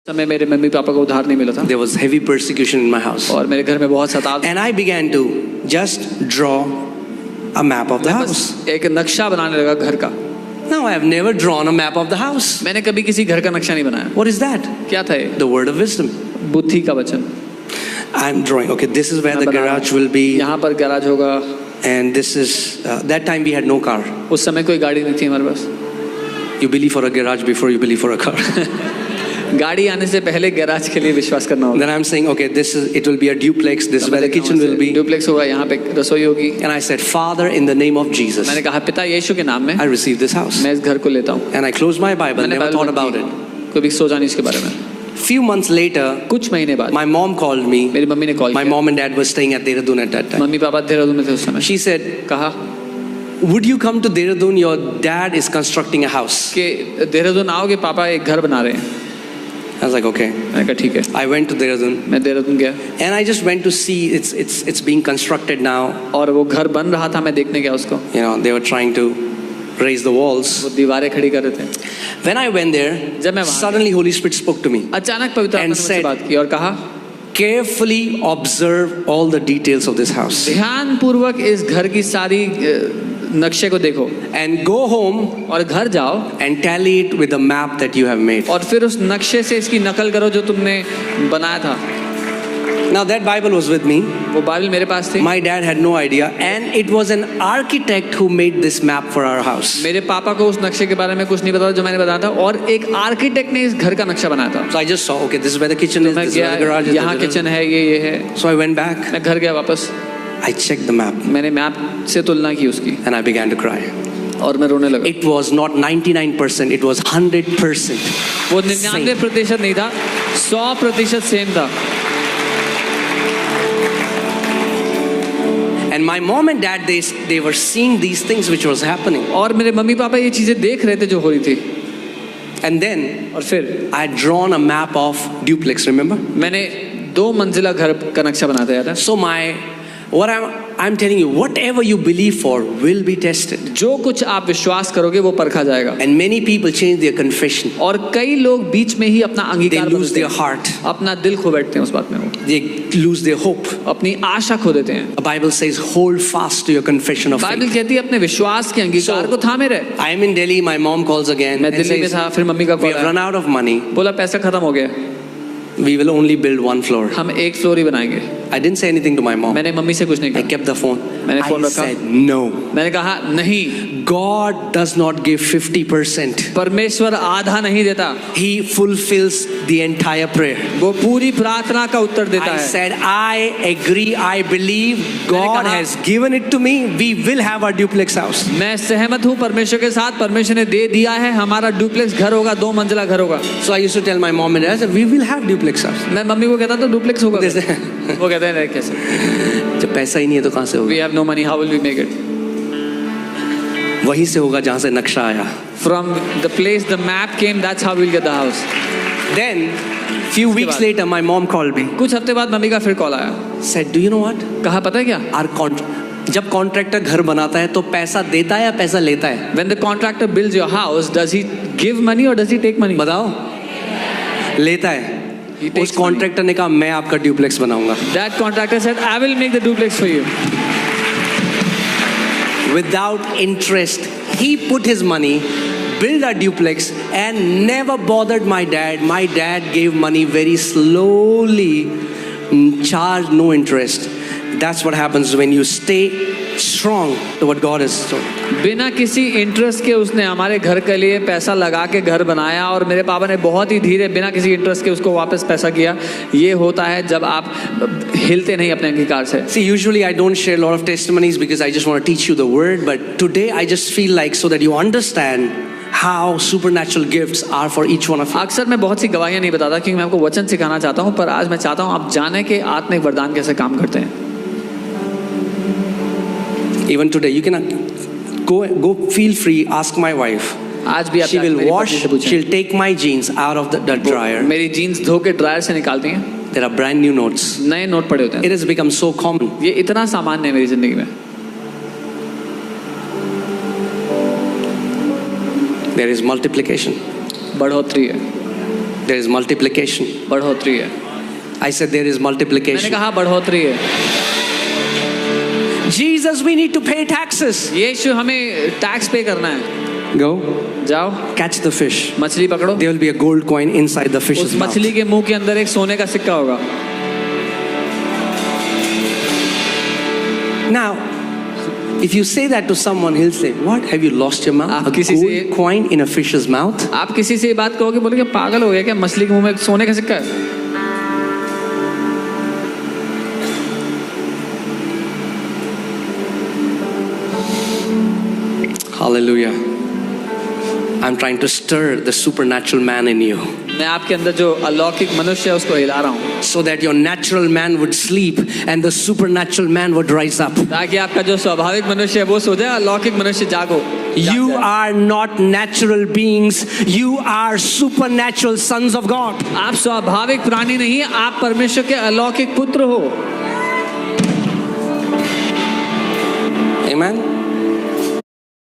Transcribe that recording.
समय मेरे mummy papa को उधार नहीं मिला था There was heavy persecution in my house. और मेरे घर में बहुत सताव। And I began to just draw a map of the house. एक नक्शा बनाने लगा घर का। No, I have never drawn a map of the house. मैंने कभी किसी घर का नक्शा नहीं बनाया। What is that? क्या था ये? The word of wisdom. बुद्धि का वचन। I'm drawing. Okay, this is where the garage will be. यहाँ पर गैराज होगा। And this is that time we had no car. उस समय कोई गाड़ी नहीं थी हमारे पास। You believe for a garage before you believe for a car. गाड़ी आने से पहले गैराज के लिए विश्वास करना होगा। Then I'm saying, okay, it will be a duplex. This is where the kitchen will be. Duplex होगा, यहाँ पे रसोई होगी। And I said, Father, in the name of Jesus, मैंने कहा पिता यीशु के नाम में I receive this house. मैं इस घर को लेता हूँ। And I closed my Bible. Never thought about it. कभी सोचा नहीं इसके बारे में। Few months later, कुछ महीने बाद my mom called me. मेरी मम्मी ने कॉल किया। My mom and dad were staying at Dehradun at that time. Mummy papa Dehradun में थे उस समय। She said, कहा, would you come to Dehradun? Your dad is constructing a house. कि देहरादून आओगे, पापा एक घर बना रहे हैं। I was like, okay. मैंने कहा ठीक है। I went to Dehradun. मैं देहरादून गया। And I just went to see it's being constructed now. और वो घर बन रहा था, मैं देखने गया उसको। You know, they were trying to raise the walls. वो दीवारें खड़ी कर रहे थे। When I went there, जब मैं वहाँ suddenly Holy Spirit spoke to me. अचानक पवित्र आत्मा ने मुझसे बात की और कहा, carefully observe all the details of this house. ध्यान पूर्वक इस घर की सारी नक्शे को देखो। And go home और घर जाओ and tally it with the map that you have made. और फिर उस नक्शे से इसकी नकल करो जो तुमने बनाया था। Now that Bible was with me. वो बाइबल मेरे पास थी। My dad had no idea, and it was an architect who made this map for our house. मेरे पापा को उस नक्शे के बारे में कुछ नहीं पता जो मैंने बताया था, और एक आर्किटेक्ट ने इस घर का नक्शा बनाया था। So I just saw, okay, this is where the kitchen is, this is where the garage is. यहाँ किचन है, ये है। So I went back. मैं घर गया वापस। I checked the map. मैंने मैप से तुलना की उसकी। And I began to cry. और मैं रोने लगा। It was not 99%, it was 100%. वो 99% नहीं था, 100% सेम था। And my mom and dad, they were seeing these things which was happening. और मेरे मम्मी पापा ये चीजें देख रहे थे जो हो रही थी। And then और फिर I had drawn a map of duplex, remember? मैंने 2 मंजिला घर का नक्शा बनाता यार। So what I'm telling you, whatever you believe for will be tested. जो कुछ आप विश्वास करोगे वो परखा जाएगा। And many people change their confession. और कई लोग बीच में ही अपना अंगीकार They lose their heart. अपना दिल खो बैठते हैं उस बात में। They lose their hope. अपनी आशा खो देते हैं। The Bible says, hold fast to your confession of Bible faith. कहती है अपने विश्वास के अंगीकार को थामे रहे। I am in Delhi. My mom calls again. मैं दिल्ली में था, फिर मम्मी का We call have run out of money. बोला पैसा खत्म हो गया। We will only build 1 floor. हम 1 फ्लोर ही बनाएंगे। I didn't say anything to my mom. मैंने मम्मी से कुछ नहीं I कहा। kept the phone. मैंने फोन I रखा। said no. मैंने कहा नहीं। God does not give 50%. परमेश्वर आधा नहीं देता। He fulfills the entire prayer. वो पूरी प्रार्थना का उत्तर देता I है। said, I agree, I believe God has given it to me. We will have our duplex house. मैं सहमत हूँ परमेश्वर के साथ, परमेश्वर ने दे दिया है, हमारा डुप्लेक्स घर होगा, 2 मंजिला घर होगा। So I used to tell my mom and dad, I said, we will have duplex house. मैं मम्मी को कहता तो डुप्लेक्स होगा। वो कहते हैं कैसे? जब पैसा ही नहीं है तो कहाँ से होगा? We have no money, how will we make it? वहीं से होगा जहाँ से नक्शा आया। From the place the map came, that's how we'll get the house. Then few weeks later my mom called me. कुछ हफ्ते बाद मम्मी का फिर कॉल आया। Said, do you know what? कहा पता है क्या? जब कॉन्ट्रैक्टर घर बनाता है तो पैसा देता है या पैसा लेता है? When the contractor builds your house, does he give money or does he take money? बताओ। लेता है। उस कॉन्ट्रैक्टर ने कहा मैं आपका ड्यूप्लेक्स बनाऊंगा। That contractor said, I will make the duplex for you. Without interest, he put his money, built a duplex, and never bothered my dad. My dad gave money very slowly, charged no interest. That's what happens when you stay strong to what God has told. बिना किसी interest के उसने हमारे घर के लिए पैसा लगा के घर बनाया, और मेरे पापा ने बहुत ही धीरे बिना किसी इंटरेस्ट के उसको वापस पैसा किया। ये होता है जब आप हिलते नहीं अपने अंगीकार से। See, usually I don't share a lot of testimonies because I just want to teach you the word, but today I just feel like so that you understand how supernatural gifts are for each one of you. अक्सर मैं बहुत सी गवाहियां नहीं बताता क्योंकि मैं आपको वचन सिखाना चाहता हूँ, पर आज मैं चाहता हूँ आप जाने के आत्मिक वरदान कैसे काम करते हैं। Even today, you can go feel free, ask my wife. आज भी She will wash, she'll take my jeans out of the dryer. मेरी जीन्स धो के ड्रायर से निकालती हैं। There are brand new notes. नए नोट पड़े होते हैं। It has become so common. ये इतना सामान्य है मेरी जिंदगी में। There is multiplication. बढ़ोतरी है। There is multiplication. बढ़ोतरी है। I said there is मैंने multiplication. कहा बढ़ोतरी है। Jesus, we need to pay taxes. यीशु हमें टैक्स पे करना है। Go, जाओ catch the fish. मछली पकड़ो। There will be a gold coin inside the fish's उस mouth. मछली के मुंह के अंदर एक सोने का सिक्का होगा। Now, if you say that to someone, he'll say, "What? Have you lost your mouth? आप A किसी से- gold coin in a fish's mouth?" आप किसी से ये बात कहोगे, बोलोगे पागल हो गया क्या, मछली के मुंह में सोने का सिक्का है? Hallelujah. I'm trying to stir the supernatural man in you मैं आपके अंदर जो अलौकिक मनुष्य है उसको हिला रहा हूँ, so that your natural man would sleep and the supernatural man would rise up. ताकि आपका जो स्वाभाविक मनुष्य है वो सो जाए, अलौकिक मनुष्य जागो। You are not natural beings, you are supernatural sons of God. आप स्वाभाविक प्राणी नहीं, आप परमेश्वर के अलौकिक पुत्र हो। Amen.